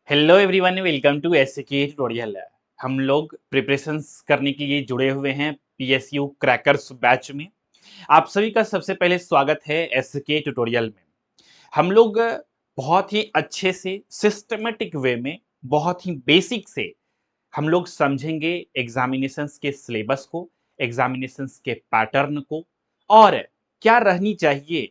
Hello everyone, welcome to SK tutorial. हम लोग preparations करने के लिए जुड़े हुए हैं पीएसयू क्रैकर्स बैच में। आप सभी का सबसे पहले स्वागत है एसके ट्यूटोरियल में। हम लोग बहुत ही अच्छे से सिस्टमेटिक वे में, बहुत ही बेसिक से हम लोग समझेंगे एग्जामिनेशंस के सिलेबस को, एग्जामिनेशंस के पैटर्न को, और क्या रहनी चाहिए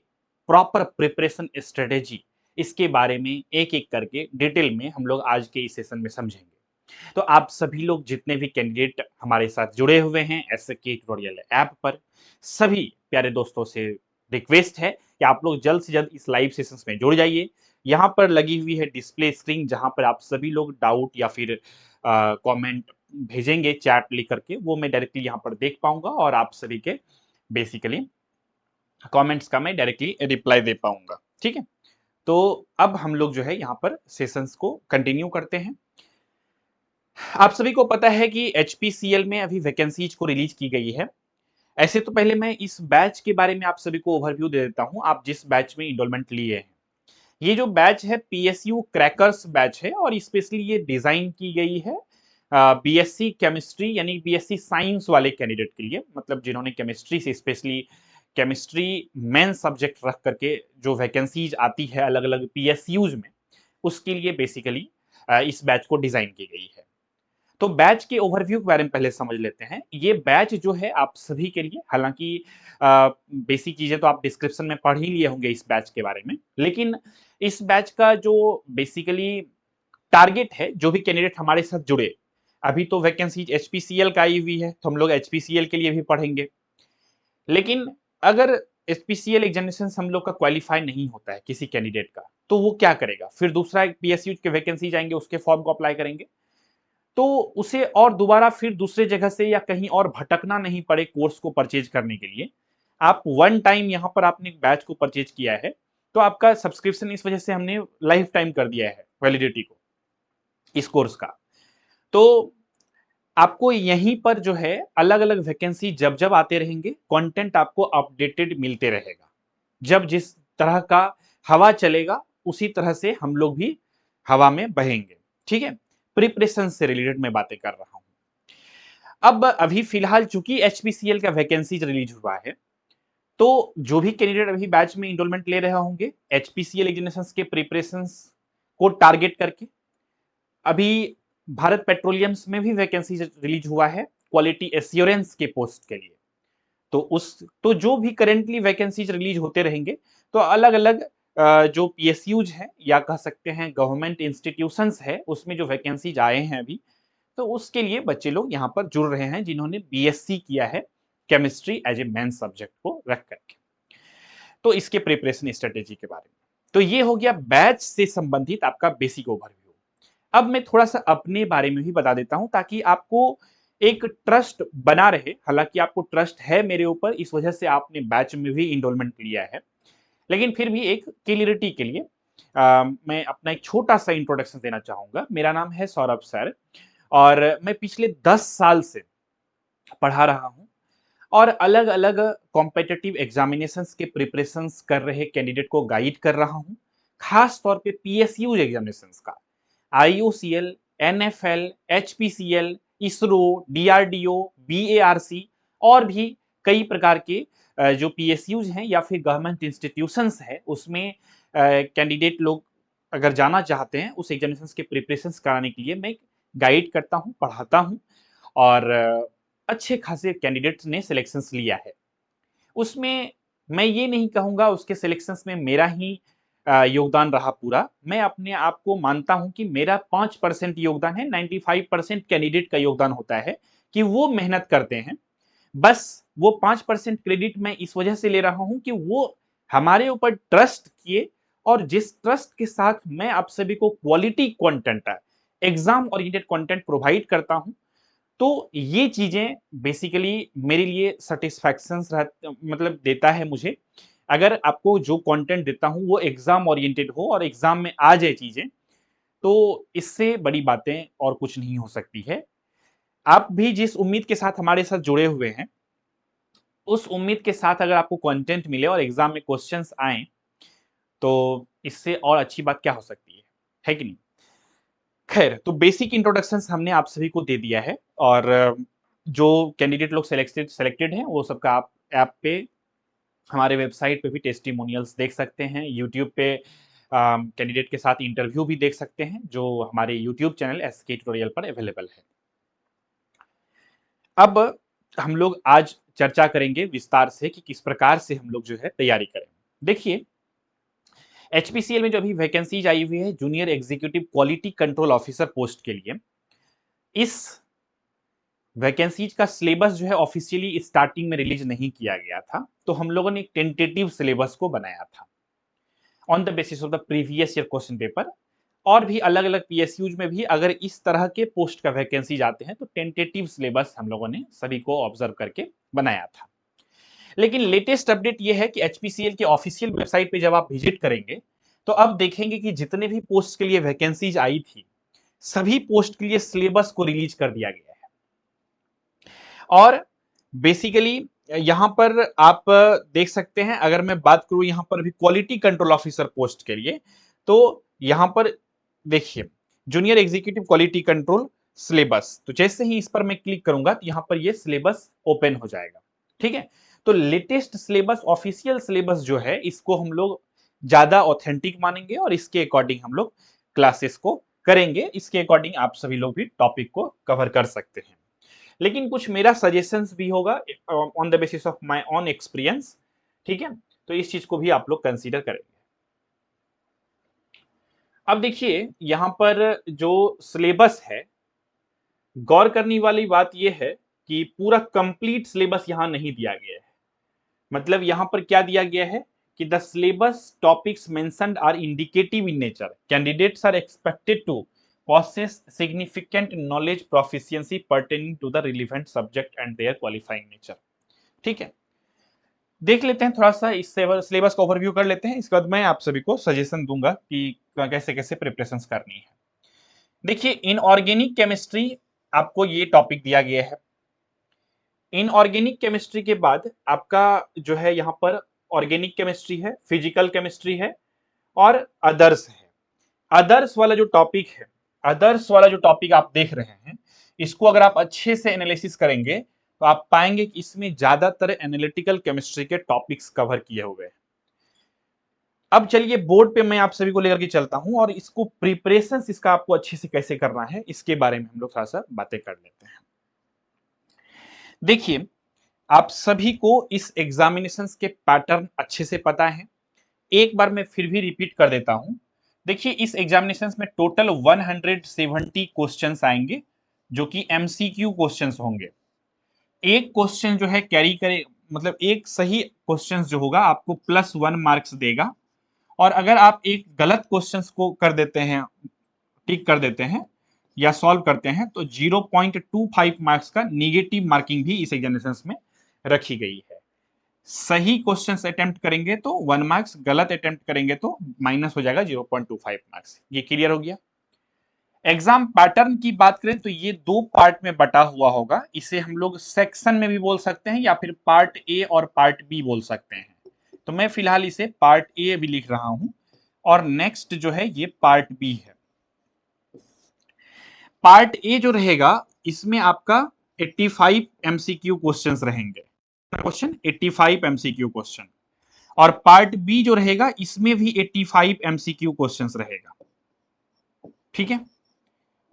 प्रॉपर प्रिपरेशन स्ट्रेटेजी। इसके बारे में एक एक करके डिटेल में हम लोग आज के इस सेशन में समझेंगे। तो आप सभी लोग जितने भी कैंडिडेट हमारे साथ जुड़े हुए हैं एसके ट्यूटोरियल ऐप पर, सभी प्यारे दोस्तों से रिक्वेस्ट है कि आप लोग जल्द से जल्द इस लाइव सेशंस में जुड़ जाइए। यहाँ पर लगी हुई है डिस्प्ले स्क्रीन, जहाँ पर आप सभी लोग डाउट या फिर कमेंट भेजेंगे चैट लिख करके, वो मैं डायरेक्टली यहाँ पर देख पाऊंगा और आप सभी के बेसिकली कमेंट्स का मैं डायरेक्टली रिप्लाई दे पाऊंगा। ठीक है, तो अब हम लोग जो है यहाँ पर सेशंस को कंटिन्यू करते हैं। आप सभी को पता है कि एचपीसीएल में अभी वैकेंसीज को रिलीज की गई है। ऐसे तो पहले मैं इस बैच के बारे में आप सभी को ओवरव्यू दे देता हूं, आप जिस बैच में इनरोलमेंट लिए हैं। ये जो बैच है पीएसयू क्रैकर्स बैच है, और स्पेशली ये डिजाइन की गई है बीएससी केमिस्ट्री यानी बीएससी साइंस वाले कैंडिडेट के लिए, मतलब जिन्होंने केमिस्ट्री से स्पेशली केमिस्ट्री मेन सब्जेक्ट रख करके जो वैकेंसीज आती है अलग अलग पीएसयूज में, उसके लिए बेसिकली इस बैच को डिजाइन की गई है। तो बैच के ओवरव्यू के बारे में पहले समझ लेते हैं। ये बैच जो है आप सभी के लिए, हालांकि बेसिक चीजें तो आप डिस्क्रिप्शन में पढ़ ही लिए होंगे इस बैच के बारे में, लेकिन इस बैच का जो बेसिकली टारगेट है, जो भी कैंडिडेट हमारे साथ जुड़े, अभी तो वैकेंसी एचपीसीएल का आई हुई है तो हम लोग एचपीसीएल के लिए भी पढ़ेंगे। लेकिन अगर एचपीसीएल एग्जामिनेशन हम लोग का क्वालिफाई नहीं होता है किसी कैंडिडेट का, तो वो क्या करेगा? फिर दूसरा पीएसयू के वैकेंसी जाएंगे, उसके फॉर्म को अप्लाई करेंगे, तो उसे और दोबारा फिर दूसरे जगह से या कहीं और भटकना नहीं पड़े कोर्स को परचेज करने के लिए। आप वन टाइम यहाँ पर आपने बैच को परचेज किया है, तो आपका सब्सक्रिप्शन इस वजह से हमने लाइफ टाइम कर दिया है वैलिडिटी को इस कोर्स का। तो आपको यहीं पर जो है अलग अलग वैकेंसी जब जब आते रहेंगे, कंटेंट आपको अपडेटेड मिलते रहेगा। जब जिस तरह का हवा चलेगा उसी तरह से हम लोग भी हवा में बहेंगे। ठीक है, प्रिपरेशन से रिलेटेड मैं बातें कर रहा हूं। अब अभी फिलहाल चूंकि एचपीसीएल का वैकेंसी रिलीज हुआ है, तो जो भी कैंडिडेट अभी बैच में इनरोलमेंट ले रहे होंगे एचपीसीएल एग्जामिनेशंस के प्रिपरेशंस को टारगेट करके, अभी भारत पेट्रोलियम्स में भी वैकेंसी रिलीज हुआ है क्वालिटी एश्योरेंस के पोस्ट के लिए। तो जो भी करेंटली वैकेंसीज रिलीज होते रहेंगे, तो अलग अलग जो पीएसयूज हैं या कह सकते हैं गवर्नमेंट इंस्टीट्यूशंस है, उसमें जो वैकेंसीज आए हैं अभी, तो उसके लिए बच्चे लोग यहाँ पर जुड़ रहे हैं जिन्होंने बीएससी किया है chemistry as a main subject को रख करके। तो इसके प्रिपरेशन स्ट्रेटेजी के बारे में, तो ये हो गया बैच से संबंधित आपका बेसिक ओवरव्यू। अब मैं थोड़ा सा अपने बारे में भी बता देता हूं ताकि आपको एक ट्रस्ट बना रहे। हालांकि आपको ट्रस्ट है मेरे ऊपर, इस वजह से आपने बैच में भी इनरोलमेंट लिया है, लेकिन फिर भी एक क्लियरिटी के लिए मैं अपना एक छोटा सा इंट्रोडक्शन देना चाहूंगा। मेरा नाम है सौरभ सर, और मैं पिछले 10 साल से पढ़ा रहा हूं, और अलग अलग कॉम्पिटिटिव एग्जामिनेशंस के प्रिपरेशंस कर रहे कैंडिडेट को गाइड कर रहा हूं। खास तौर पे पीएसयू एग्जामिनेशंस का, IUCL, NFL, HPCL, ISRO, DRDO, BARC और भी कई प्रकार के जो पीएसयूज हैं या फिर गवर्नमेंट इंस्टीट्यूशंस है, उसमें कैंडिडेट लोग अगर जाना चाहते हैं उस एग्जामिनेशंस के प्रिपरेशंस कराने के लिए मैं गाइड करता हूं, पढ़ाता हूं, और अच्छे खासे कैंडिडेट्स ने सिलेक्शंस लिया है। उसमें मैं ये नहीं कहूँगा उसके सिलेक्शंस में मेरा ही योगदान रहा पूरा। मैं अपने आप को मानता हूँ कि मेरा 5% योगदान है, 95% कैंडिडेट का योगदान होता है कि वो मेहनत करते हैं। बस वो 5% क्रेडिट मैं इस वजह से ले रहा हूँ कि वो हमारे ऊपर ट्रस्ट किए, और जिस ट्रस्ट के साथ मैं आप सभी को quality content, exam oriented content provide करता हूँ, तो ये चीजें बेसिकली मेरे लिए सेटिस्फैक्शन मतलब देता है मुझे। अगर आपको जो कंटेंट देता हूं वो एग्जाम ओरिएंटेड हो और एग्जाम में आ जाए चीजें, तो इससे बड़ी बातें और कुछ नहीं हो सकती है। आप भी जिस उम्मीद के साथ हमारे साथ जुड़े हुए हैं, उस उम्मीद के साथ अगर आपको कंटेंट मिले और एग्जाम में क्वेश्चंस आए, तो इससे और अच्छी बात क्या हो सकती है कि नहीं? खैर, तो बेसिक इंट्रोडक्शंस हमने आप सभी को दे दिया है और जो कैंडिडेट लोग सेलेक्टेड हैं वो सबका आप ऐप पे, हमारे वेबसाइट पे भी टेस्टिमोनियल्स देख सकते हैं। यूट्यूब पे कैंडिडेट के साथ इंटरव्यू भी देख सकते हैं जो हमारे यूट्यूब चैनल एसके ट्यूटोरियल पर अवेलेबल है। अब हम लोग आज चर्चा करेंगे विस्तार से कि किस प्रकार से हम लोग जो है तैयारी करें। देखिए, एचपीसीएल में जो अभी वैकेंसीज आई हुई है junior executive quality control officer post के लिए, इस वैकेंसीज का सिलेबस जो है ऑफिशियली स्टार्टिंग में रिलीज नहीं किया गया था, तो हम लोगों ने एक टेंटेटिव सिलेबस को बनाया था on the basis of the previous year question paper. और भी अलग अलग पीएसयूज में भी अगर इस तरह के पोस्ट का वैकेंसी जाते हैं तो टेंटेटिव सिलेबस हम लोगों ने सभी को ऑब्जर्व करके बनाया था। लेकिन लेटेस्ट अपडेट यह है कि एचपीसीएल के ऑफिशियल वेबसाइट पे जब आप विजिट करेंगे तो अब देखेंगे कि जितने भी पोस्ट के लिए वैकेंसीज आई थी सभी पोस्ट के लिए सिलेबस को रिलीज कर दिया गया है। और बेसिकली यहां पर आप देख सकते हैं, अगर मैं बात करूं यहां पर भी क्वालिटी कंट्रोल ऑफिसर पोस्ट के लिए, तो यहां पर देखिए junior executive quality control syllabus, तो जैसे ही इस पर मैं क्लिक करूंगा तो यहां पर ये सिलेबस ओपन हो जाएगा। ठीक है, तो लेटेस्ट सिलेबस, ऑफिशियल सिलेबस जो है इसको हम लोग ज्यादा ऑथेंटिक मानेंगे और इसके अकॉर्डिंग हम लोग क्लासेस को करेंगे। इसके अकॉर्डिंग आप सभी लोग भी टॉपिक को कवर कर सकते हैं, लेकिन कुछ मेरा सजेशंस भी होगा on the basis of my on experience. ठीक है, तो इस चीज को भी आप लोग कंसीडर करेंगे। अब देखिए यहां पर जो सिलेबस है, गौर करने वाली बात यह है कि पूरा कंप्लीट सिलेबस यहां नहीं दिया गया है। मतलब यहां पर क्या दिया गया है कि the syllabus topics mentioned are indicative in nature, candidates are expected to possess significant knowledge proficiency pertaining to the relevant subject and their qualifying nature। ठीक है, देख लेते हैं थोड़ा सा इस सिलेबस का ओवरव्यू कर लेते हैं, इसके बाद मैं आप सभी को सजेशन दूंगा कि कैसे कैसे प्रिपरेशन करनी है। देखिए, इनऑर्गेनिक केमिस्ट्री आपको ये टॉपिक दिया गया है। इनऑर्गेनिक केमिस्ट्री के बाद आपका जो है यहाँ पर ऑर्गेनिक केमिस्ट्री है, फिजिकल केमिस्ट्री है और अदर्स है। अदर्स वाला जो टॉपिक है, अदर्स वाला जो टॉपिक आप देख रहे हैं, इसको अगर आप अच्छे से एनालिसिस करेंगे तो आप पाएंगे कि इसमें ज्यादातर एनालिटिकल केमिस्ट्री के टॉपिक्स कवर किए हुए हैं। अब चलिए बोर्ड पे मैं आप सभी को लेकर के चलता हूं और इसको प्रिपरेशन इसका आपको अच्छे से कैसे करना है इसके बारे में हम लोग थोड़ा सा बातें कर लेते हैं। देखिए, आप सभी को इस एग्जामिनेशन के पैटर्न अच्छे से पता है, एक बार मैं फिर भी रिपीट कर देता हूं। देखिए, इस एग्जामिनेशन में टोटल 170 क्वेश्चंस आएंगे जो कि एमसीक्यू क्वेश्चंस होंगे। एक क्वेश्चन जो है कैरी करे, मतलब एक सही क्वेश्चन जो होगा आपको +1 मार्क्स देगा, और अगर आप एक गलत क्वेश्चन को कर देते हैं, टिक कर देते हैं या सॉल्व करते हैं तो 0.25 मार्क्स का निगेटिव मार्किंग भी इस एग्जामिनेशन में रखी गई है। सही क्वेश्चन अटेम्प्ट करेंगे तो 1 मार्क्स, गलत अटेम्प्ट करेंगे तो माइनस हो जाएगा 0.25 मार्क्स। ये क्लियर हो गया। एग्जाम पैटर्न की बात करें तो ये दो पार्ट में बटा हुआ होगा, इसे हम लोग सेक्शन में भी बोल सकते हैं या फिर पार्ट ए और पार्ट बी बोल सकते हैं। तो मैं फिलहाल इसे पार्ट ए भी लिख रहा हूं और नेक्स्ट जो है ये पार्ट बी है। पार्ट ए जो रहेगा इसमें आपका 85 एमसीक्यू क्वेश्चंस रहेंगे, क्वेश्चन 85 एमसीक्यू क्वेश्चन, और पार्ट बी जो रहेगा इसमें भी 85 एमसीक्यू क्वेश्चंस रहेगा। ठीक है,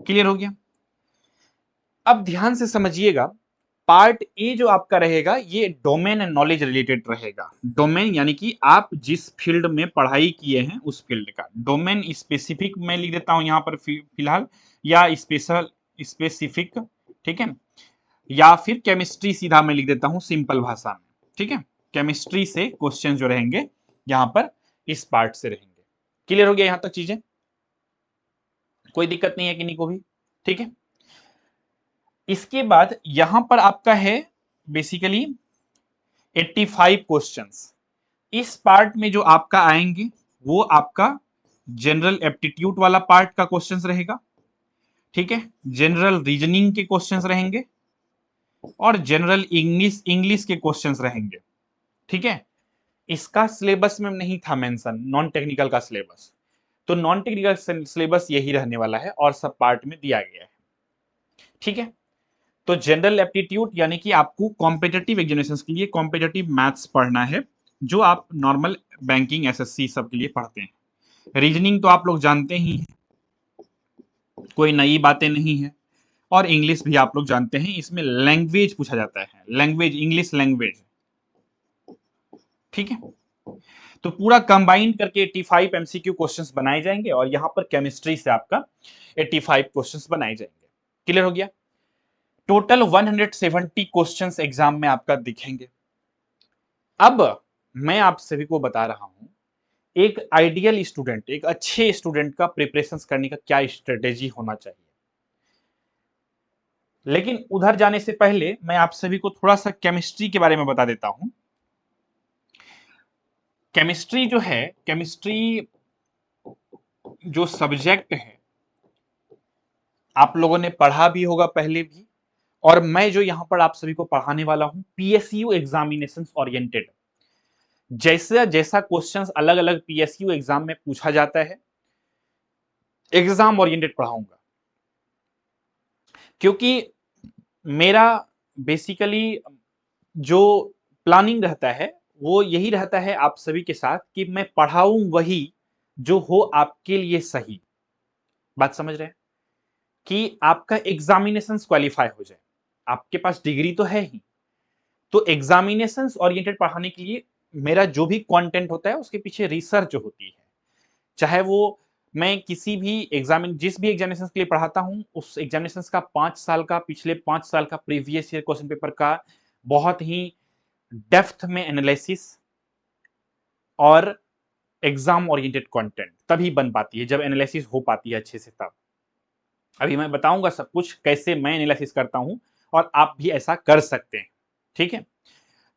क्लियर हो गया। अब ध्यान से समझिएगा, पार्ट ए जो आपका रहेगा ये डोमेन एंड नॉलेज रिलेटेड रहेगा। डोमेन यानी कि आप जिस फील्ड में पढ़ाई किए हैं उस फील्ड का डोमेन स्पेसिफिक मैं लिख देता हूं यहां पर फिलहाल, या स्पेशल स्पेसिफिक, ठीक है, या फिर केमिस्ट्री सीधा मैं लिख देता हूं सिंपल भाषा में। ठीक है, केमिस्ट्री से क्वेश्चन जो रहेंगे यहां पर इस पार्ट से रहेंगे। क्लियर हो गया यहां तक चीजें, कोई दिक्कत नहीं है किन्हीं को भी। ठीक है, इसके बाद यहां पर आपका है बेसिकली 85 क्वेश्चंस। इस पार्ट में जो आपका आएंगे वो आपका जनरल एप्टीट्यूड वाला पार्ट का क्वेश्चंस रहेगा। ठीक है, जनरल रीजनिंग के क्वेश्चंस रहेंगे और जनरल इंग्लिश के क्वेश्चंस रहेंगे। ठीक है, इसका सिलेबस में नहीं था मेंशन, नॉन टेक्निकल का सिलेबस, तो नॉन टेक्निकल सिलेबस यही रहने वाला है और सब पार्ट में दिया गया है। ठीक है, तो जनरल एप्टीट्यूड यानी कि आपको कॉम्पिटिटिव एग्जामिनेशंस के लिए कॉम्पिटिटिव मैथ्स पढ़ना है, जो आप नॉर्मल बैंकिंग एसएससी सब के लिए पढ़ते हैं। रीजनिंग तो आप लोग जानते ही हैं, कोई नई बातें नहीं है। और इंग्लिश भी आप लोग जानते हैं, इसमें लैंग्वेज पूछा जाता है, लैंग्वेज इंग्लिश लैंग्वेज। ठीक है, तो पूरा कंबाइन करके 85 एमसीक्यू क्वेश्चंस बनाए जाएंगे और यहां पर केमिस्ट्री से आपका 85 क्वेश्चंस बनाए जाएंगे। क्लियर हो गया? टोटल 170 क्वेश्चंस एग्जाम में आपका दिखेंगे। अब मैं आप सभी को बता रहा हूं एक आइडियल स्टूडेंट, एक अच्छे स्टूडेंट का प्रिपरेशन करने का क्या स्ट्रेटेजी होना चाहिए। लेकिन उधर जाने से पहले मैं आप सभी को थोड़ा सा केमिस्ट्री के बारे में बता देता हूं। केमिस्ट्री जो है, केमिस्ट्री जो सब्जेक्ट है आप लोगों ने पढ़ा भी होगा पहले भी, और मैं जो यहां पर आप सभी को पढ़ाने वाला हूं पीएसयू एग्जामिनेशन ओरिएंटेड। जैसा जैसा क्वेश्चंस अलग अलग पीएसयू एग्जाम में पूछा जाता है, एग्जाम ओरिएंटेड पढ़ाऊंगा। क्योंकि मेरा बेसिकली जो प्लानिंग रहता है वो यही रहता है आप सभी के साथ कि मैं पढ़ाऊं वही जो हो आपके लिए सही। बात समझ रहे हैं? कि आपका एग्जामिनेशन क्वालिफाई हो जाए। आपके पास डिग्री तो है ही, तो एग्जामिनेशन ओरिएंटेड पढ़ाने के लिए मेरा जो भी कंटेंट होता है उसके पीछे रिसर्च जो होती है, चाहे वो मैं किसी भी एग्जामिन जिस भी एग्जामिनेशन के लिए पढ़ाता हूं उस एग्जामिनेशन का 5 साल का, पिछले 5 साल का प्रीवियस ईयर क्वेश्चन पेपर का बहुत ही डेप्थ में एनालिसिस और एग्जाम ओरिएंटेड कंटेंट तभी बन पाती है जब एनालिसिस हो पाती है अच्छे से। तब अभी मैं बताऊंगा सब कुछ कैसे मैं एनालिसिस करता हूं और आप भी ऐसा कर सकते हैं। ठीक है,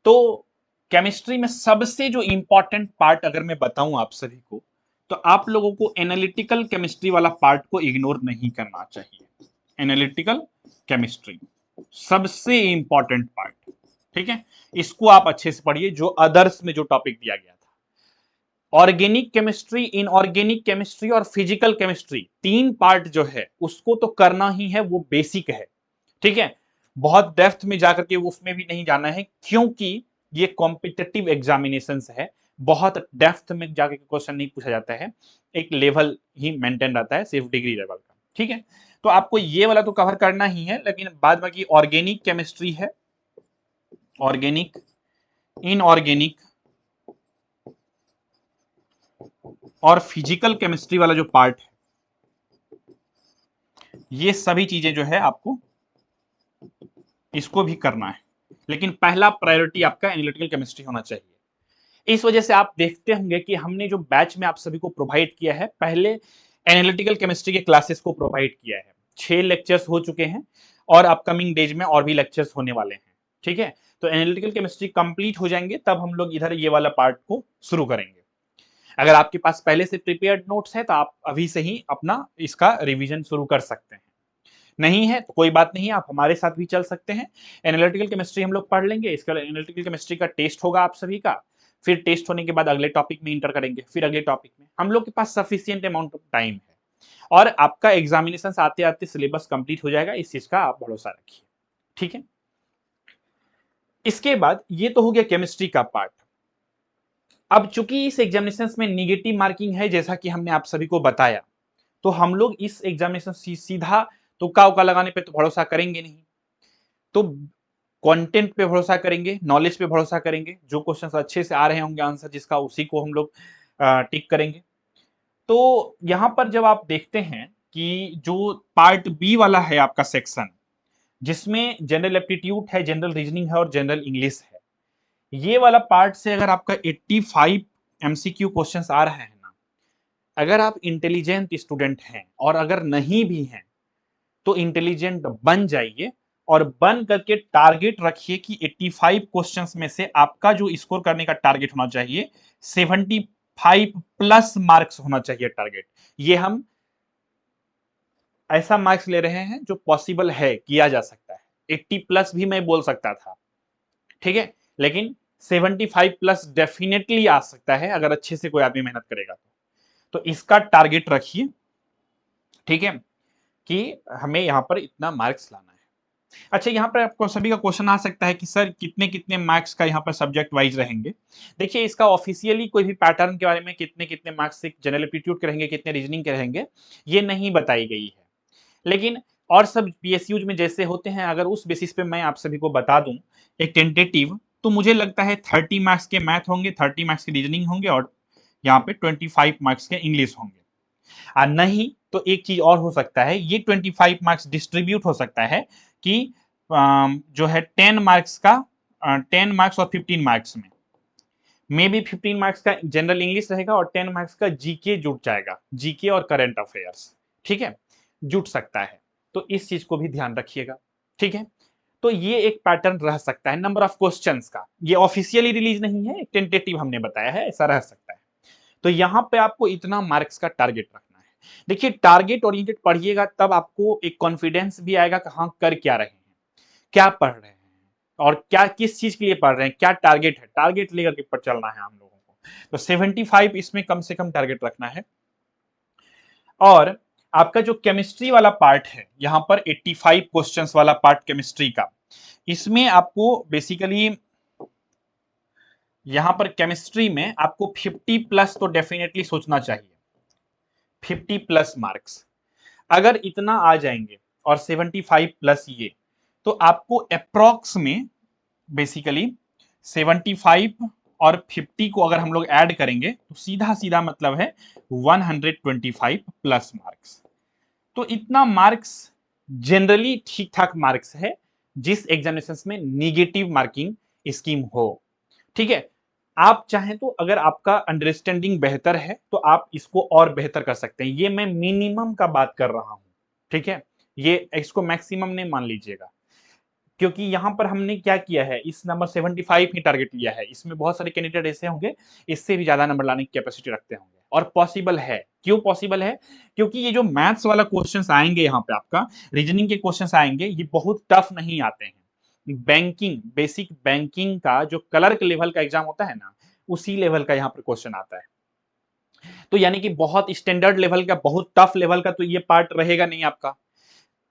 तो केमिस्ट्री में सबसे जो इंपॉर्टेंट पार्ट अगर मैं बताऊं आप सभी को, तो आप लोगों को एनालिटिकल केमिस्ट्री वाला पार्ट को इग्नोर नहीं करना चाहिए। एनालिटिकल केमिस्ट्री सबसे इंपॉर्टेंट पार्ट। ठीक है, इसको आप अच्छे से पढ़िए, जो अदर्स में जो टॉपिक दिया गया था। ऑर्गेनिक केमिस्ट्री, इनऑर्गेनिक केमिस्ट्री और फिजिकल केमिस्ट्री, तीन पार्ट जो है उसको तो करना ही है, वो बेसिक है। ठीक है, बहुत डेप्थ में जाकर के उसमें भी नहीं जाना है, क्योंकि ये कॉम्पिटिटिव एग्जामिनेशन है। बहुत डेप्थ में जाकर के क्वेश्चन नहीं पूछा जाता है, एक लेवल ही मेंटेन रहता है, सिर्फ डिग्री लेवल का। ठीक है, तो आपको ये वाला तो कवर करना ही है, लेकिन बाद बाकी ऑर्गेनिक केमिस्ट्री है, ऑर्गेनिक, इनऑर्गेनिक और फिजिकल केमिस्ट्री वाला जो पार्ट है, ये सभी चीजें जो है आपको इसको भी करना है। लेकिन पहला प्रायोरिटी आपका एनालिटिकल केमिस्ट्री होना चाहिए। इस वजह से आप देखते होंगे कि हमने जो बैच में आप सभी को प्रोवाइड किया है, पहले एनालिटिकल केमिस्ट्री के क्लासेस को प्रोवाइड किया है। 6 लेक्चर्स हो चुके हैं और अपकमिंग डेज में और भी लेक्चर्स होने वाले हैं। ठीक है, तो एनालिटिकल केमिस्ट्री कंप्लीट हो जाएंगे तब हम लोग इधर ये वाला पार्ट को शुरू करेंगे। अगर आपके पास पहले से प्रिपेयर्ड नोट्स है तो आप अभी से ही अपना इसका रिवीजन शुरू कर सकते हैं। नहीं है तो कोई बात नहीं, आप हमारे साथ भी चल सकते हैं। एनालिटिकल केमिस्ट्री हम लोग पढ़ लेंगे, इसके बाद एनालिटिकल केमिस्ट्री का टेस्ट होगा आप सभी का, फिर टेस्ट होने के बाद अगले टॉपिक में इंटर करेंगे, फिर अगले टॉपिक में। हम लोग के पास सफिशियंट अमाउंट ऑफ टाइम है और आपका एग्जामिनेशन आते आते सिलेबस कंप्लीट हो जाएगा, इस चीज का आप भरोसा रखिए। ठीक है, इसके बाद ये तो हो गया केमिस्ट्री का पार्ट। अब चूंकि इस एग्जामिनेशन में निगेटिव मार्किंग है, जैसा कि हमने आप सभी को बताया, तो हम लोग इस एग्जामिनेशन सीधा तुक्का उक्का लगाने पे तो भरोसा करेंगे नहीं, तो कंटेंट पे भरोसा करेंगे, नॉलेज पे भरोसा करेंगे। जो क्वेश्चंस अच्छे से आ रहे होंगे आंसर जिसका, उसी को हम लोग टिक करेंगे। तो यहां पर जब आप देखते हैं कि जो पार्ट बी वाला है आपका सेक्शन, जिसमें जनरल एप्टीट्यूड है, जनरल रीजनिंग है और जनरल इंग्लिश है, ये वाला पार्ट से अगर आपका 85 एमसीक्यू क्वेश्चंस आ रहे हैं ना, अगर आप इंटेलिजेंट स्टूडेंट हैं और अगर नहीं भी हैं तो इंटेलिजेंट बन जाइए और बन करके टारगेट रखिए कि 85 क्वेश्चंस में से आपका जो स्कोर करने का टारगेट होना चाहिए 75 प्लस मार्क्स होना चाहिए टारगेट। ये हम ऐसा मार्क्स ले रहे हैं जो पॉसिबल है, किया जा सकता है। 80 प्लस भी मैं बोल सकता था, ठीक है, लेकिन 75 प्लस डेफिनेटली आ सकता है अगर अच्छे से कोई आदमी मेहनत करेगा। तो इसका टारगेट रखिए, ठीक है, कि हमें यहाँ पर इतना मार्क्स लाना है। अच्छा, यहाँ पर आपको सभी का क्वेश्चन आ सकता है कि सर कितने कितने मार्क्स का यहाँ पर सब्जेक्ट वाइज रहेंगे। देखिए, इसका ऑफिशियली कोई भी पैटर्न के बारे में कितने कितने मार्क्स से जनरल एप्टीट्यूड के रहेंगे, कितने रीजनिंग के रहेंगे, ये नहीं बताई गई है। लेकिन और सब पीएसयूज में जैसे होते हैं, अगर उस बेसिस पे मैं आप सभी को बता दूं एक टेंटेटिव, तो मुझे लगता है 30 मार्क्स के मैथ होंगे, 30 मार्क्स के रीजनिंग होंगे और यहाँ पे 25 मार्क्स के इंग्लिश होंगे। नहीं तो एक चीज और हो सकता है, ये 25 मार्क्स डिस्ट्रीब्यूट हो सकता है कि जो है 10 मार्क्स का 10 मार्क्स और 15 मार्क्स में मे बी 15 मार्क्स का जनरल इंग्लिश रहेगा और 10 मार्क्स का जीके जुट जाएगा, जीके और करंट अफेयर्स, ठीक है, जुट सकता है। तो इस चीज को भी ध्यान रखिएगा, ठीक है। तो ये एक पैटर्न रह सकता है नंबर ऑफ क्वेश्चंस का, ये ऑफिशियली रिलीज नहीं है, एक टेंटेटिव हमने बताया है, ऐसा रह सकता है। तो यहाँ पे आपको इतना मार्क्स का टारगेट रखना है। देखिए, टारगेट ओरिएंटेड पढ़िएगा तब आपको एक कॉन्फिडेंस भी आएगा कि हाँ कर क्या रहे हैं, क्या पढ़ रहे हैं और क्या किस चीज के लिए पढ़ रहे हैं, क्या टारगेट है, टारगेट लेकर के पर चलना है हम लोगों को। तो 75 इसमें कम से कम टारगेट रखना है। और आपका जो केमिस्ट्री वाला पार्ट है, यहाँ पर 85 क्वेश्चंस वाला पार्ट केमिस्ट्री का, इसमें आपको बेसिकली यहां पर केमिस्ट्री में आपको 50 प्लस तो डेफिनेटली सोचना चाहिए, 50 प्लस मार्क्स अगर इतना आ जाएंगे और 75 प्लस ये, तो आपको अप्रॉक्स में बेसिकली 75 और 50 को अगर हम लोग ऐड करेंगे तो सीधा सीधा मतलब है 125 प्लस मार्क्स। तो इतना मार्क्स जनरली ठीक ठाक मार्क्स है जिस एग्जामिनेशन में निगेटिव मार्किंग स्कीम हो, ठीक है। आप चाहें तो अगर आपका अंडरस्टैंडिंग बेहतर है तो आप इसको और बेहतर कर सकते हैं, ये मैं मिनिमम का बात कर रहा हूं, ठीक है, ये इसको मैक्सिमम नहीं मान लीजिएगा। क्योंकि यहां पर हमने क्या किया है, इस नंबर 75 ही टारगेट लिया है, इसमें बहुत सारे कैंडिडेट ऐसे होंगे इससे भी ज्यादा नंबर लाने की कैपेसिटी रखते होंगे और पॉसिबल है। क्यों पॉसिबल है? क्योंकि ये जो मैथ्स वाला क्वेश्चंस आएंगे यहाँ पे, आपका रीजनिंग के क्वेश्चंस आएंगे, ये बहुत टफ नहीं आते हैं। बैंकिंग, बेसिक बैंकिंग का जो क्लर्क लेवल का एग्जाम होता है ना, उसी लेवल का यहाँ पर क्वेश्चन आता है। तो यानी कि बहुत स्टैंडर्ड लेवल का, बहुत टफ लेवल का तो ये पार्ट रहेगा नहीं आपका।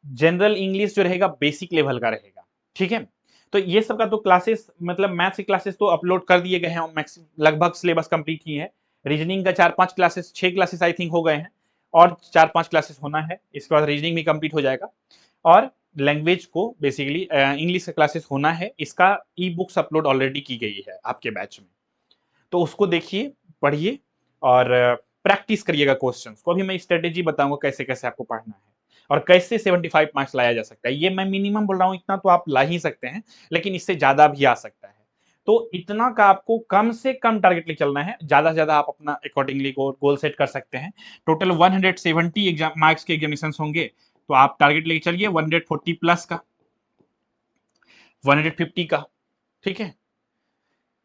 जनरल इंग्लिश जो रहेगा बेसिक लेवल का रहेगा, ठीक है। तो ये सब का तो क्लासेस, मतलब मैथ्स की क्लासेस तो अपलोड कर दिए गए हैं, लगभग सिलेबस कंप्लीट ही है। रीजनिंग का 4-5 क्लासेस, 6 क्लासेस आई थिंक हो गए हैं और 4-5 क्लासेस होना है, इसके बाद रीजनिंग भी कंप्लीट हो जाएगा। और लैंग्वेज को बेसिकली इंग्लिश का क्लासेस होना है, इसका ई बुक्स अपलोड ऑलरेडी की गई है आपके बैच में, तो उसको देखिए, पढ़िए और प्रैक्टिस करिएगा क्वेश्चंस को। अभी मैं स्ट्रेटेजी बताऊंगा कैसे कैसे आपको पढ़ना है और कैसे 75 मार्क्स लाया जा सकता है। ये मैं मिनिमम बोल रहा हूं, इतना तो आप ला ही सकते हैं, लेकिन इससे ज्यादा भी आ सकता है। तो इतना का आपको कम से कम टारगेट लेके चलना है, ज्यादा से ज्यादा आप अपना अकॉर्डिंगली गोल सेट कर सकते हैं। टोटल 170 एग्जाम मार्क्स के एग्जामिनेशन होंगे, तो आप टारगेट लेके चलिए 140 प्लस का, 150 का, ठीक है।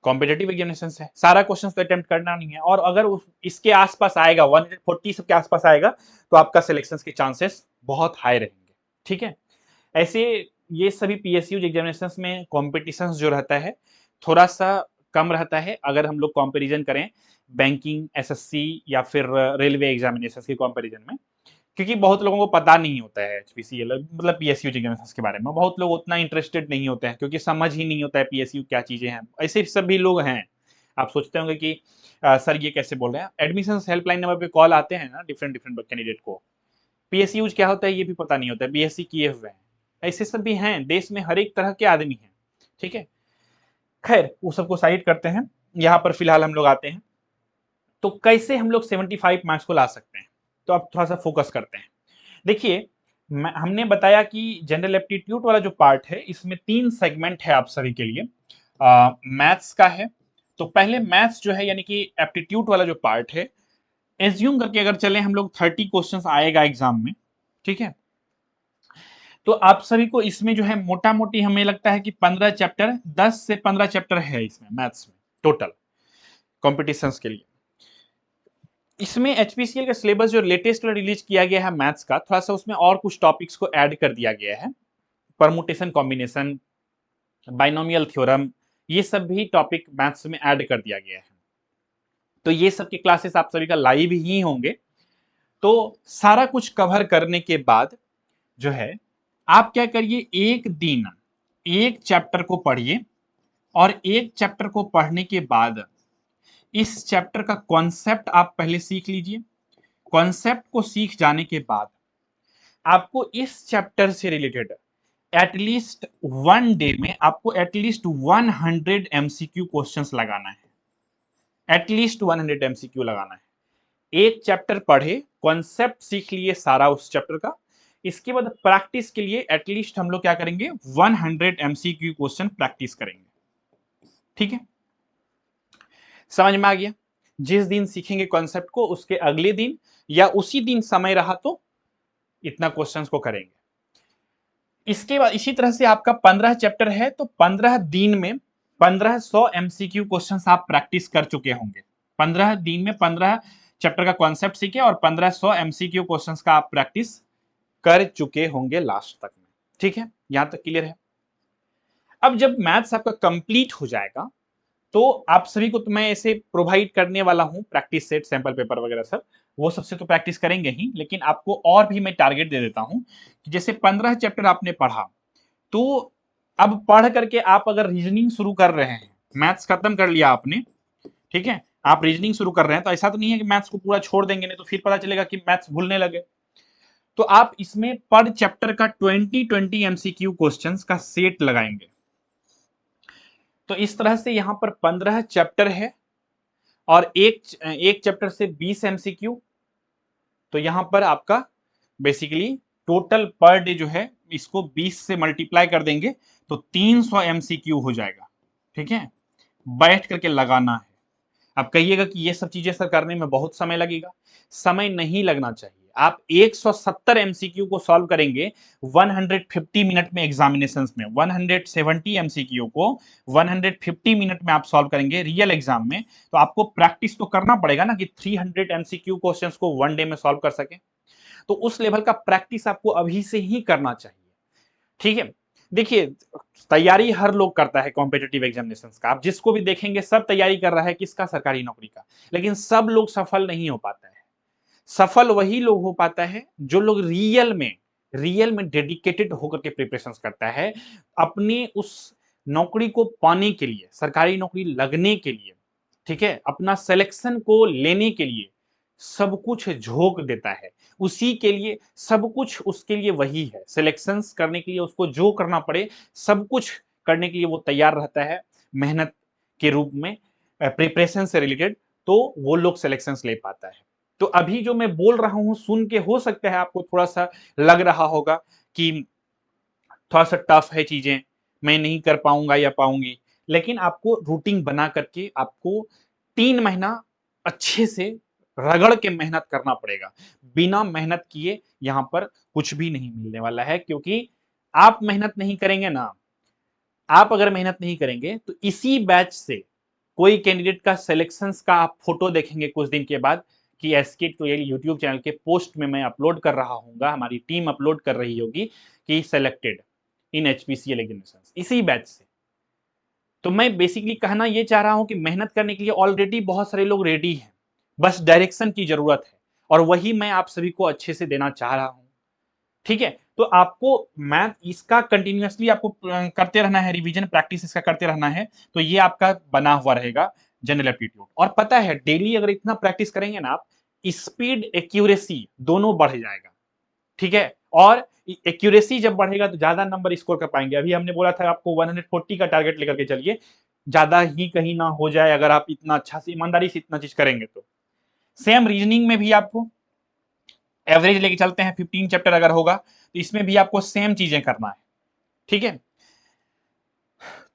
कॉम्पिटेटिव एग्जामिनेशन है, सारा क्वेश्चन तो अटेम्प्ट करना नहीं है, और अगर इसके आसपास आएगा 140 के आसपास आएगा तो आपका सिलेक्शन के चांसेस बहुत हाई रहेंगे, ठीक है। ऐसे ये सभी पीएसयू एग्जामिनेशन में कॉम्पिटिशन जो रहता है थोड़ा सा कम रहता है अगर हम लोग कंपैरिजन करें बैंकिंग, एसएससी या फिर रेलवे एग्जामिनेशन के कंपैरिजन में। क्योंकि बहुत लोगों को पता नहीं होता है एचपीसीएल मतलब पीएसयू एग्जामिनेशन के बारे में, बहुत लोग उतना इंटरेस्टेड नहीं होते हैं क्योंकि समझ ही नहीं होता है पीएसयू क्या चीजें हैं। ऐसे सभी लोग हैं, आप सोचते होंगे कि सर ये कैसे बोल रहे हैं, एडमिशन हेल्पलाइन नंबर पे कॉल आते हैं ना डिफरेंट डिफरेंट कैंडिडेट को, पीएसयू क्या होता है ये भी पता नहीं होता है, बीएससी किए हुए हैं, ऐसे सब भी हैं देश में, हर एक तरह के आदमी हैं, ठीक है। खैर वो सबको साइड करते हैं, यहाँ पर फिलहाल हम लोग आते हैं तो कैसे हम लोग 75 मार्क्स को ला सकते हैं। तो अब थोड़ा सा फोकस करते हैं। देखिए, हमने बताया कि जनरल एप्टीट्यूड वाला जो पार्ट है इसमें 3 सेगमेंट है आप सभी के लिए। मैथ्स का है, तो पहले मैथ्स जो है यानी कि एप्टीट्यूड वाला जो पार्ट है, एज्यूम करके अगर चले हम लोग 30 क्वेश्चंस आएगा एग्जाम में, ठीक है। तो आप सभी को इसमें जो है मोटा मोटी हमें लगता है कि 15 चैप्टर, 10 से 15 चैप्टर है इसमें मैथ्स में टोटल कॉम्पिटिशन्स के लिए। इसमें एचपीसीएल का सिलेबस जो लेटेस्ट रिलीज किया गया है मैथ्स का, थोड़ा सा उसमें और कुछ टॉपिक्स को ऐड कर दिया गया है, परमुटेशन कॉम्बिनेशन, बाइनोमियल थ्योरम, ये सब भी टॉपिक मैथ्स में ऐड कर दिया गया है। तो ये सब के क्लासेस आप सभी का लाइव ही होंगे। तो सारा कुछ कवर करने के बाद जो है आप क्या करिए, एक दिन एक चैप्टर को पढ़िए और एक चैप्टर को पढ़ने के बाद इस चैप्टर का कॉन्सेप्ट आप पहले सीख लीजिए। कॉन्सेप्ट को सीख जाने के बाद आपको इस चैप्टर से रिलेटेड एटलीस्ट वन डे में आपको एटलीस्ट 100 एमसीक्यू क्वेश्चंस लगाना है। एटलीस्ट 100 एमसीक्यू लगाना है। एक चैप्टर पढ़े, कॉन्सेप्ट सीख लिए सारा उस चैप्टर का, इसके बाद प्रैक्टिस के लिए एटलीस्ट हम लोग क्या करेंगे, 100 एमसीक्यू क्वेश्चन प्रैक्टिस करेंगे। ठीक है, समझ में आ गया? जिस दिन सीखेंगे कॉन्सेप्ट को उसके अगले दिन या उसी दिन समय रहा तो इतना क्वेश्चंस को करेंगे। इसके बाद इसी तरह से आपका 15 चैप्टर है तो 15 दिन में 1500 एमसीक्यू क्वेश्चंस आप प्रैक्टिस कर चुके होंगे। 15 दिन में 15 चैप्टर का कॉन्सेप्ट सीखे और 1500 एमसीक्यू क्वेश्चंस का आप प्रैक्टिस कर चुके होंगे लास्ट तक में। ठीक है, यहां तक क्लियर है? अब जब मैथ्स आपका कंप्लीट हो जाएगा तो आप सभी को तो मैं ऐसे प्रोवाइड करने वाला हूं प्रैक्टिस सेट, सैंपल पेपर वगैरह सब, वो सबसे तो प्रैक्टिस करेंगे ही, लेकिन आपको और भी मैं टारगेट दे देता हूं कि जैसे 15 चैप्टर आपने पढ़ा तो अब पढ़ करके आप अगर रीजनिंग शुरू कर रहे हैं, मैथ्स खत्म कर लिया आपने, ठीक है, आप रीजनिंग शुरू कर रहे हैं, तो ऐसा तो नहीं है कि मैथ्स को पूरा छोड़ देंगे, नहीं तो फिर पता चलेगा कि मैथ्स भूलने लगे। तो आप इसमें पर चैप्टर का 20 एमसीक्यू क्वेश्चंस का सेट लगाएंगे। तो इस तरह से यहां पर 15 चैप्टर है और एक चैप्टर से 20 एमसीक्यू, तो यहां पर आपका बेसिकली टोटल पर डे जो है इसको 20 से मल्टीप्लाई कर देंगे तो 300 एमसीक्यू हो जाएगा। ठीक है, बैठ करके लगाना है। आप कहिएगा कि ये सब चीजें सर करने में बहुत समय लगेगा, समय नहीं लगना चाहिए। आप 170 एमसीक्यू को सॉल्व करेंगे 150 मिनट में एग्जामिनेशंस में, 170 एमसीक्यू को 150 मिनट में आप सॉल्व करेंगे रियल एग्जाम में, तो आपको प्रैक्टिस तो करना पड़ेगा ना कि 300 एमसीक्यू क्वेश्चंस को वन डे में सॉल्व कर सके। तो उस लेवल का प्रैक्टिस आपको अभी से ही करना चाहिए। ठीक है, देखिए तैयारी हर लोग करता है कॉम्पिटिटिव एग्जामिनेशंस का, आप जिसको भी देखेंगे सब तैयारी कर रहा है किसका, सरकारी नौकरी का, लेकिन सब लोग सफल नहीं हो पाता है। सफल वही लोग हो पाता है जो लोग रियल में डेडिकेटेड होकर के प्रिपरेशन करता है अपने उस नौकरी को पाने के लिए, सरकारी नौकरी लगने के लिए, ठीक है, अपना सिलेक्शन को लेने के लिए सब कुछ झोंक देता है। उसी के लिए सब कुछ उसके लिए वही है, सिलेक्शंस करने के लिए उसको जो करना पड़े सब कुछ करने के लिए वो तैयार रहता है मेहनत के रूप में, प्रिपरेशन से रिलेटेड, तो वो लोग सिलेक्शंस ले पाता है। तो अभी जो मैं बोल रहा हूं सुन के हो सकता है आपको थोड़ा सा लग रहा होगा कि थोड़ा सा टफ है चीजें, मैं नहीं कर पाऊंगा या पाऊंगी, लेकिन आपको रूटीन बना करके आपको 3 महीना अच्छे से रगड़ के मेहनत करना पड़ेगा। बिना मेहनत किए यहां पर कुछ भी नहीं मिलने वाला है, क्योंकि आप मेहनत नहीं करेंगे ना, आप अगर मेहनत नहीं करेंगे तो इसी बैच से कोई कैंडिडेट का सिलेक्शंस का आप फोटो देखेंगे कुछ दिन के बाद कि एसके ट्यूटोरियल यूट्यूब चैनल के पोस्ट में मैं अपलोड कर रहा हूँगा, हमारी टीम अपलोड कर रही होगी कि सिलेक्टेड इन एचपीसीएल एग्जामिनेशन, इसी बैच से। तो मैं बेसिकली कहना ये चाह रहा हूं कि मेहनत करने के लिए ऑलरेडी बहुत सारे लोग रेडी हैं, बस डायरेक्शन की जरूरत है, और वही मैं आप सभी को अच्छे से देना चाह रहा हूं। ठीक है, तो आपको मैथ इसका कंटिन्यूअसली आपको करते रहना है, रिवीजन प्रैक्टिस इसका करते रहना है, तो ये आपका बना हुआ रहेगा जनरल एप्टीट्यूड। और पता है डेली अगर इतना प्रैक्टिस करेंगे ना आप, स्पीड एक्यूरेसी दोनों बढ़ जाएगा। ठीक है, और एक्यूरेसी जब बढ़ेगा तो ज्यादा नंबर स्कोर कर पाएंगे। अभी हमने बोला था आपको 140 का टारगेट लेकर के चलिए, ज्यादा ही कहीं ना हो जाए अगर आप इतना अच्छा से ईमानदारी से इतना चीज करेंगे तो। सेम रीजनिंग में भी आपको एवरेज लेके चलते हैं, 15 चैप्टर अगर होगा तो इसमें भी आपको सेम चीजें करना है। ठीक है,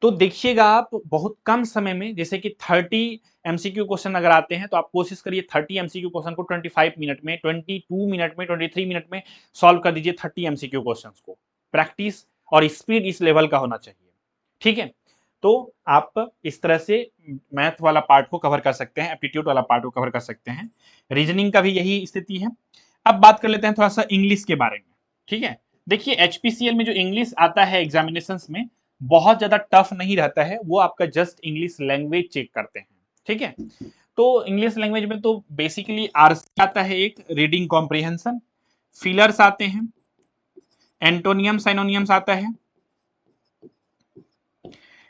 तो देखिएगा आप बहुत कम समय में, जैसे कि 30 एमसीक्यू क्वेश्चन अगर आते हैं तो आप कोशिश करिए 30 एमसीक्यू क्वेश्चन को 25 मिनट में, 22 मिनट में, 23 मिनट में सॉल्व कर दीजिए 30 एमसीक्यू क्वेश्चंस को। प्रैक्टिस और स्पीड इस लेवल का होना चाहिए। ठीक है, तो आप इस तरह से मैथ वाला पार्ट को कवर कर सकते हैं, एप्टीट्यूड वाला पार्ट को कवर कर सकते हैं, रीजनिंग का भी यही स्थिति है। अब बात कर लेते हैं थोड़ा सा इंग्लिश के बारे में। ठीक है, देखिए एचपीसीएल में जो इंग्लिश आता है एग्जामिनेशन में बहुत ज्यादा टफ नहीं रहता है, वो आपका जस्ट इंग्लिश लैंग्वेज चेक करते हैं। ठीक है, तो इंग्लिश लैंग्वेज में तो बेसिकली आरसी आता है, एक रीडिंग कॉम्प्रिहेंशन, फिलर्स आते हैं, एंटोनियम साइनोनियम्स आता है,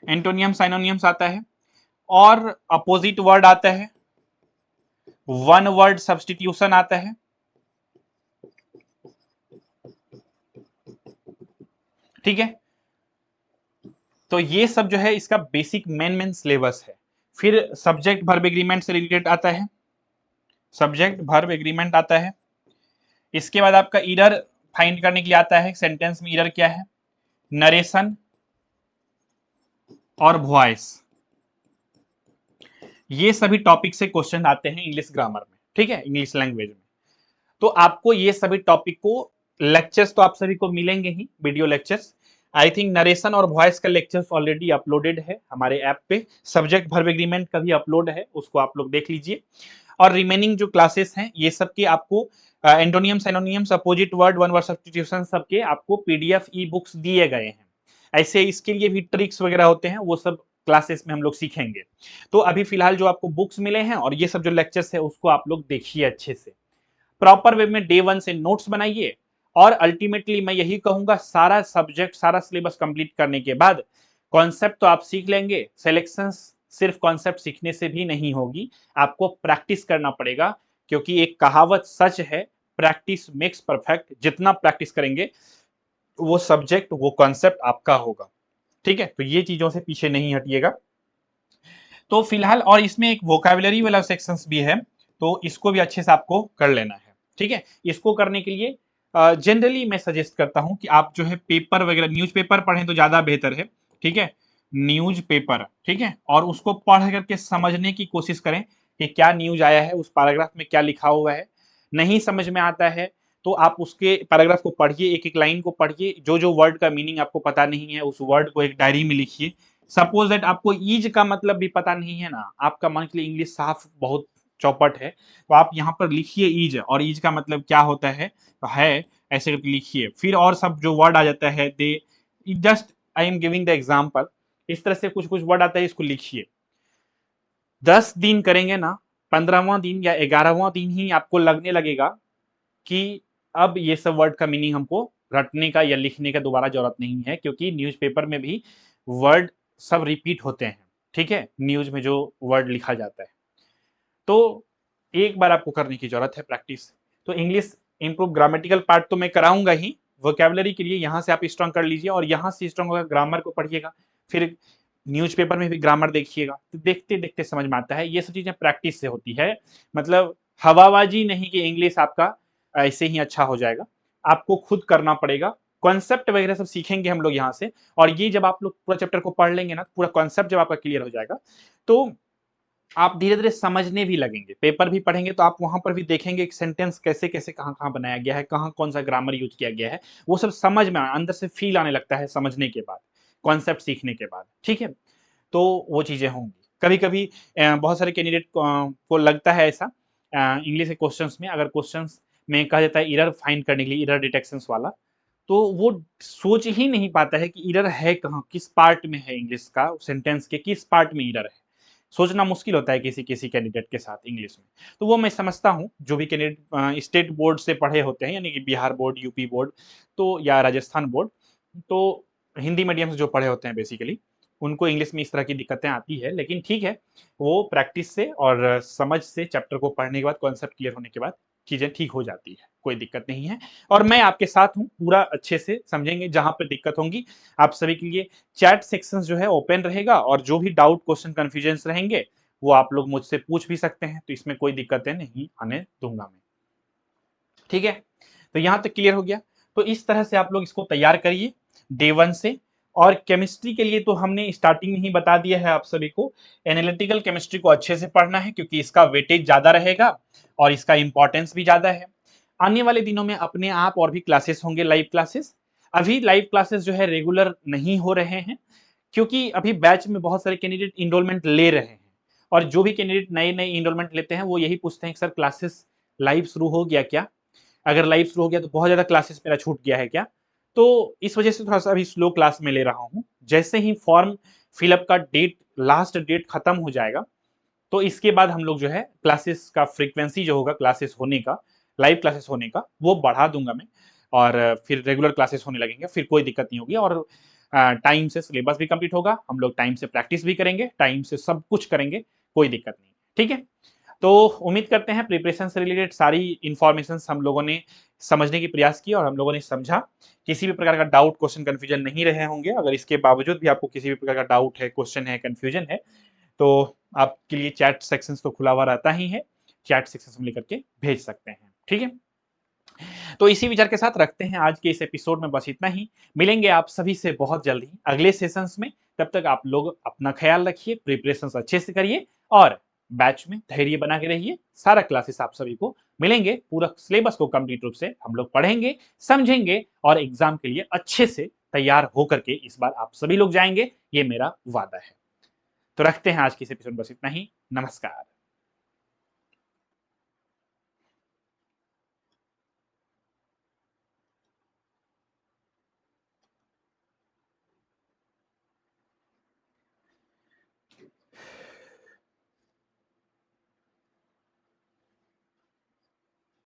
एंटोनियम साइनोनियम्स आता है, और अपोजिट वर्ड आता है, वन वर्ड सब्स्टिट्यूशन आता है, ठीक है। तो ये सब जो है इसका बेसिक मेन सिलेबस है। फिर सब्जेक्ट वर्ब एग्रीमेंट से रिलेटेड आता है, सब्जेक्ट वर्ब एग्रीमेंट आता है। इसके बाद आपका ईरर फाइंड करने के लिए आता है, सेंटेंस में ईरर क्या है, नरेशन और वॉइस, ये सभी टॉपिक से क्वेश्चन आते हैं इंग्लिश ग्रामर में, ठीक है, इंग्लिश लैंग्वेज में। तो आपको ये सभी टॉपिक को लेक्चर्स तो आप सभी को मिलेंगे ही, video lectures. I think narration और वॉइस का लेक्चर्स ऑलरेडी अपलोडेड है हमारे ऐप पे, सब्जेक्ट वर्ब एग्रीमेंट का भी अपलोड है, उसको आप लोग देख लीजिए। और रिमेनिंग जो क्लासेस हैं ये सब के आपको antonym synonyms, opposite word, one word substitution सबके आपको पीडीएफ ई बुक्स दिए गए हैं। ऐसे इसके लिए भी ट्रिक्स वगैरह होते हैं, वो सब क्लासेस में हम लोग सीखेंगे। तो अभी फिलहाल जो आपको बुक्स मिले हैं और ये सब जो लेक्चर्स है उसको आप लोग देखिए अच्छे से, प्रॉपर वे में डे 1 से नोट्स बनाइए। और अल्टीमेटली मैं यही कहूंगा, सारा सब्जेक्ट सारा सिलेबस कंप्लीट करने के बाद कॉन्सेप्ट तो आप सीख लेंगे, सिलेक्शन सिर्फ कॉन्सेप्ट सीखने से भी नहीं होगी, आपको प्रैक्टिस करना पड़ेगा। क्योंकि एक कहावत सच है, प्रैक्टिस मेक्स परफेक्ट, जितना प्रैक्टिस करेंगे वो सब्जेक्ट वो कॉन्सेप्ट आपका होगा, ठीक है। तो ये चीजों से पीछे नहीं हटिएगा। तो फिलहाल और इसमें एक वोकैबुलरी वाला सेक्शंस भी है, तो इसको भी अच्छे से आपको कर लेना है, ठीक है। इसको करने के लिए जनरली मैं सजेस्ट करता हूं कि आप जो है पेपर वगैरह, न्यूज़पेपर पढ़ें तो ज्यादा बेहतर है, ठीक है, न्यूज़पेपर, ठीक है। और उसको पढ़ करके समझने की कोशिश करें कि क्या न्यूज आया है, उस पैराग्राफ में क्या लिखा हुआ है। नहीं समझ में आता है तो आप उसके पैराग्राफ को पढ़िए, एक एक लाइन को पढ़िए, जो जो वर्ड का मीनिंग आपको पता नहीं है उस वर्ड को एक डायरी में लिखिए। सपोज दैट आपको ईज का मतलब भी पता नहीं है ना, आपका मान के लिए इंग्लिश साफ बहुत चौपट है, तो आप यहाँ पर लिखिए ईज, और ईज का मतलब क्या होता है, तो है ऐसे करके लिखिए। फिर और सब जो वर्ड आ जाता है, they, just I am giving the example, इस तरह से कुछ कुछ वर्ड आता है, इसको लिखिए। 10 दिन करेंगे ना, 15वां दिन या 11वां दिन ही आपको लगने लगेगा कि अब ये सब वर्ड का मीनिंग हमको रटने का या लिखने का दोबारा जरूरत नहीं है, क्योंकि न्यूज़पेपर में भी वर्ड सब रिपीट होते हैं, ठीक है, न्यूज में जो वर्ड लिखा जाता है। तो एक बार आपको करने की जरूरत है प्रैक्टिस। तो इंग्लिश इंप्रूव ग्रामेटिकल पार्ट तो मैं कराऊंगा ही, वोकैबुलरी के लिए यहाँ से आप स्ट्रॉन्ग कर लीजिए, और यहाँ से स्ट्रॉन्ग होगा ग्रामर को पढ़िएगा, फिर न्यूज़पेपर में भी ग्रामर देखिएगा, तो देखते देखते समझ में आता है। ये सब चीजें प्रैक्टिस से होती है, मतलब हवाबाजी नहीं कि इंग्लिश आपका ऐसे ही अच्छा हो जाएगा, आपको खुद करना पड़ेगा। कॉन्सेप्ट वगैरह सब सीखेंगे हम लोग यहाँ से, और ये जब आप लोग पूरा चैप्टर को पढ़ लेंगे ना, पूरा कॉन्सेप्ट जब आपका क्लियर हो जाएगा, तो आप धीरे धीरे समझने भी लगेंगे। पेपर भी पढ़ेंगे तो आप वहां पर भी देखेंगे कि सेंटेंस कैसे कैसे कहाँ कहाँ बनाया गया है, कहाँ कौन सा ग्रामर यूज किया गया है, वो सब समझ में अंदर से फील आने लगता है समझने के बाद, कॉन्सेप्ट सीखने के बाद, ठीक है। तो वो चीजें होंगी। कभी कभी बहुत सारे कैंडिडेट को लगता है ऐसा, इंग्लिश के क्वेश्चंस में अगर क्वेश्चंस में कहा जाता है इरर फाइंड करने के लिए, इरर डिटेक्शंस वाला, तो वो सोच ही नहीं पाता है कि इरर है कहाँ, किस पार्ट में है, इंग्लिश का सेंटेंस के किस पार्ट में इरर है, सोचना मुश्किल होता है किसी किसी कैंडिडेट के साथ इंग्लिश में। तो वो मैं समझता हूँ, जो भी कैंडिडेट स्टेट बोर्ड से पढ़े होते हैं, यानी कि बिहार बोर्ड, यूपी बोर्ड, तो या राजस्थान बोर्ड, तो हिंदी मीडियम से जो पढ़े होते हैं बेसिकली, उनको इंग्लिश में इस तरह की दिक्कतें आती है, लेकिन ठीक है, वो प्रैक्टिस से और समझ से चैप्टर को पढ़ने के बाद, कॉन्सेप्ट क्लियर होने के बाद चीजें ठीक हो जाती है, कोई दिक्कत नहीं है। और मैं आपके साथ हूँ, पूरा अच्छे से समझेंगे, जहां पर दिक्कत होंगी आप सभी के लिए चैट सेक्शन जो है ओपन रहेगा, और जो भी डाउट, क्वेश्चन, कंफ्यूजन रहेंगे वो आप लोग मुझसे पूछ भी सकते हैं, तो इसमें कोई दिक्कतें नहीं आने दूंगा मैं, ठीक है। तो यहां तक क्लियर हो गया। तो इस तरह से आप लोग इसको तैयार करिए डे 1 से। और केमिस्ट्री के लिए तो हमने स्टार्टिंग में ही बता दिया है आप सभी को, एनालिटिकल केमिस्ट्री को अच्छे से पढ़ना है, क्योंकि इसका वेटेज ज्यादा रहेगा और इसका इंपॉर्टेंस भी ज्यादा है। आने वाले दिनों में अपने आप और भी क्लासेस होंगे, लाइव क्लासेस। अभी लाइव क्लासेस जो है रेगुलर नहीं हो रहे हैं, क्योंकि अभी बैच में बहुत सारे कैंडिडेट इनरोलमेंट ले रहे हैं, और जो भी कैंडिडेट नए नए इनरोलमेंट लेते हैं वो यही पूछते हैं कि सर क्लासेस लाइव शुरू हो गया क्या, अगर लाइव शुरू हो गया तो बहुत ज्यादा क्लासेस मेरा छूट गया है क्या। तो इस वजह से थोड़ा सा अभी स्लो क्लास में ले रहा हूँ। जैसे ही फॉर्म फिलअप का डेट, लास्ट डेट खत्म हो जाएगा, तो इसके बाद हम लोग जो है क्लासेस का फ्रीक्वेंसी जो होगा क्लासेस होने का, लाइव क्लासेस होने का, वो बढ़ा दूंगा मैं और फिर रेगुलर क्लासेस होने लगेंगे, फिर कोई दिक्कत नहीं होगी और टाइम से सिलेबस भी कंप्लीट होगा, हम लोग टाइम से प्रैक्टिस भी करेंगे, टाइम से सब कुछ करेंगे, कोई दिक्कत नहीं। ठीक है, तो उम्मीद करते हैं प्रिपरेशन से रिलेटेड सारी इंफॉर्मेशन हम लोगों ने समझने की प्रयास किया और हम लोगों ने समझा। किसी भी प्रकार का डाउट, क्वेश्चन, कंफ्यूजन नहीं रहे होंगे। अगर इसके बावजूद भी आपको किसी भी प्रकार का डाउट है, क्वेश्चन है, कंफ्यूजन है, तो आपके लिए चैट सेक्शंस तो खुला हुआ रहता ही है, चैट सेक्शन में लेकर के भेज सकते हैं। ठीक है, तो इसी विचार के साथ रखते हैं आज के इस एपिसोड में बस इतना ही। मिलेंगे आप सभी से बहुत जल्दी अगले सेशंस में। तब तक आप लोग अपना ख्याल रखिए, प्रिपरेशन अच्छे से करिए और बैच में धैर्य बना के रहिए। सारा क्लासेस आप सभी को मिलेंगे, पूरा सिलेबस को कंप्लीट रूप से हम लोग पढ़ेंगे, समझेंगे और एग्जाम के लिए अच्छे से तैयार होकर के इस बार आप सभी लोग जाएंगे, ये मेरा वादा है। तो रखते हैं आज की इस एपिसोड में बस इतना ही। नमस्कार।